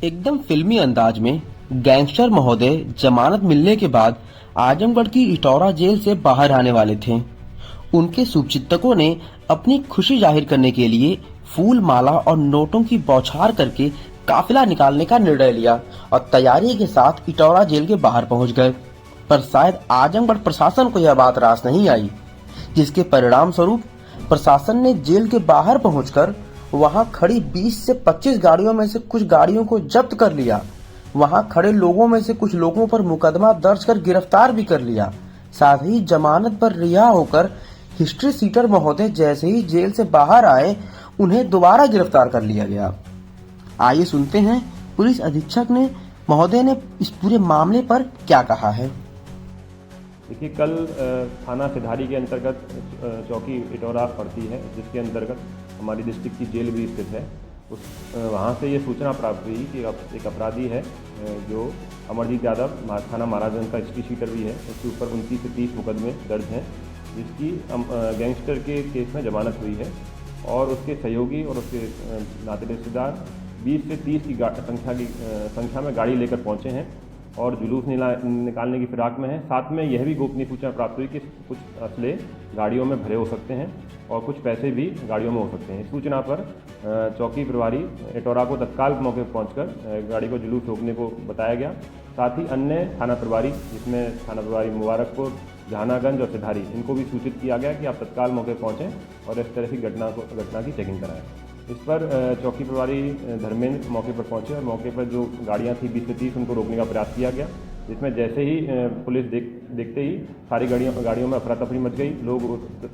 एकदम फिल्मी अंदाज में गैंगस्टर महोदय जमानत मिलने के बाद आजमगढ़ की इटौरा जेल से बाहर आने वाले थे। उनके शुभचिंतकों ने अपनी खुशी जाहिर करने के लिए फूल माला और नोटों की बौछार करके काफिला निकालने का निर्णय लिया और तैयारी के साथ इटौरा जेल के बाहर पहुंच गए। पर शायद आजमगढ़ प्रशासन को यह बात रास नहीं आई, जिसके परिणाम स्वरूप प्रशासन ने जेल के बाहर पहुंचकर वहां खड़ी 20 से 25 गाड़ियों में से कुछ गाड़ियों को जब्त कर लिया। वहां खड़े लोगों में से कुछ लोगों पर मुकदमा दर्ज कर गिरफ्तार भी कर लिया। साथ ही जमानत पर रिहा होकर हिस्ट्री सीटर महोदय जैसे ही जेल से बाहर आए, उन्हें दोबारा गिरफ्तार कर लिया गया। आइए सुनते हैं पुलिस अधीक्षक ने महोदय ने इस पूरे मामले पर क्या कहा है। देखिए, कल थाना सिधारी के अंतर्गत चौकी इटौरा पड़ती है, जिसके अंतर्गत हमारी डिस्ट्रिक्ट की जेल भी स्थित है। वहाँ से ये सूचना प्राप्त हुई कि एक अपराधी है जो अमरजीत यादव, थाना महाराजगंज का हिस्ट्री शीटर भी है। उसके ऊपर 29 से 30 मुकदमे दर्ज हैं, जिसकी गैंगस्टर के केस में जमानत हुई है। और उसके सहयोगी और उसके नाते रिश्तेदार 20 से 30 की संख्या में गाड़ी लेकर पहुँचे हैं और जुलूस निकालने की फिराक में है। साथ में यह भी गोपनीय सूचना प्राप्त हुई कि कुछ असले गाड़ियों में भरे हो सकते हैं और कुछ पैसे भी गाड़ियों में हो सकते हैं। इस सूचना पर चौकी प्रभारी इटौरा को तत्काल मौके पर पहुंचकर गाड़ी को जुलूस रोकने को बताया गया। साथ ही अन्य थाना प्रभारी, जिसमें थाना प्रभारी मुबारकपुर, जहानागंज और सिधारी, इनको भी सूचित किया गया कि आप तत्काल मौके पर पहुँचें और इस तरह की घटना की चेकिंग कराएं। इस पर चौकी प्रभारी धर्मेंद्र मौके पर पहुंचे और मौके पर जो गाड़ियां थी 20 से 30, उनको रोकने का प्रयास किया गया, जिसमें जैसे ही पुलिस देखते ही सारी गाड़ियों में अफरा तफरी मच गई। लोग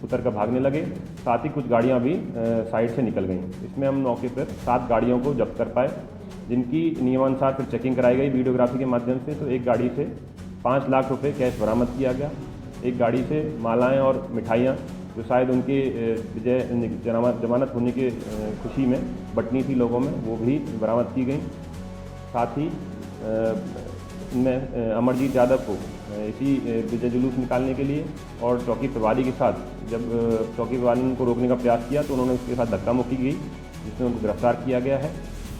उतर कर भागने लगे। साथ ही कुछ गाड़ियां भी साइड से निकल गईं। इसमें हम मौके पर 7 गाड़ियों को जब्त कर पाए, जिनकी नियमानुसार फिर चेकिंग कराई गई वीडियोग्राफी के माध्यम से। तो एक गाड़ी से 5 लाख रुपये कैश बरामद किया गया। एक गाड़ी से मालाएँ और मिठाइयाँ, जो शायद उनके जमानत होने की खुशी में बंटनी थी लोगों में, वो भी बरामद की गई। साथ ही इनमें अमरजीत यादव को इसी विजय जुलूस निकालने के लिए और चौकी प्रभारी के साथ, जब चौकी प्रभारी ने उनको रोकने का प्रयास किया तो उन्होंने उसके साथ धक्का मुक्की की, जिसमें उनको गिरफ्तार किया गया है।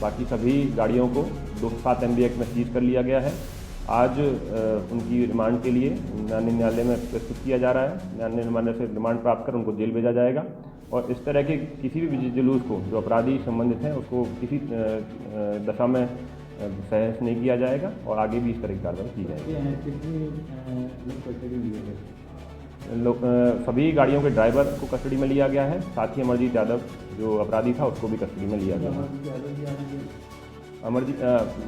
बाकी सभी गाड़ियों को 207 MB एक्ट में सीज कर लिया गया है। आज उनकी रिमांड के लिए न्यायालय में प्रस्तुत किया जा रहा है। न्यायालय से रिमांड प्राप्त कर उनको जेल भेजा जाएगा और इस तरह के किसी भी जुलूस को जो अपराधी संबंधित हैं उसको किसी दशा में सहस नहीं किया जाएगा और आगे भी इस तरह की कार्रवाई की जाएगी। सभी गाड़ियों के ड्राइवर को कस्टडी में लिया गया है। साथ ही अमरजीत यादव जो अपराधी था, उसको भी कस्टडी में लिया गया है।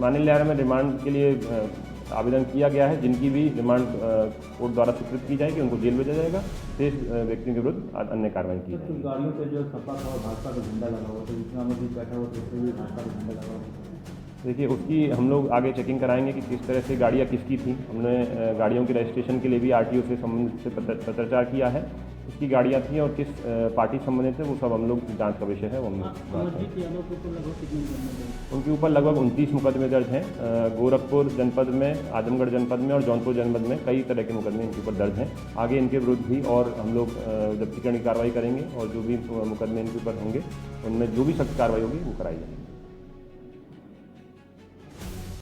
माननीय न्यायालय में रिमांड के लिए आवेदन किया गया है, जिनकी भी रिमांड कोर्ट द्वारा स्वीकृत की जाएगी, उनको जेल भेजा जाएगा। शेष व्यक्तियों के विरुद्ध अन्य कार्रवाई की जाएगी। गाड़ियों पे जो सपा था और भाजपा का झंडा लगा हुआ था, जिसमें अमरजीत बैठा हुआ था, उसमें भी भाजपा का झंडा लगा हुआ था। देखिए, उसकी हम लोग आगे चेकिंग कराएंगे कि किस तरह से गाड़ियाँ किसकी थी। हमने गाड़ियों के रजिस्ट्रेशन के लिए भी RTO से संबंधित से पत्राचार किया है। किसकी गाड़ियाँ थी और किस पार्टी संबंधित है, वो सब हम लोग जांच का विषय है। वो हम लोग उनके ऊपर लगभग 29 मुकदमे दर्ज हैं। गोरखपुर जनपद में, आजमगढ़ जनपद में और जौनपुर जनपद में कई तरह के मुकदमे इनके ऊपर दर्ज हैं। आगे इनके विरुद्ध भी और हम लोग जब्तीकरण की कार्रवाई करेंगे और जो भी मुकदमे इनके ऊपर होंगे, उनमें जो भी सख्त कार्रवाई होगी वो कराई जाएगी।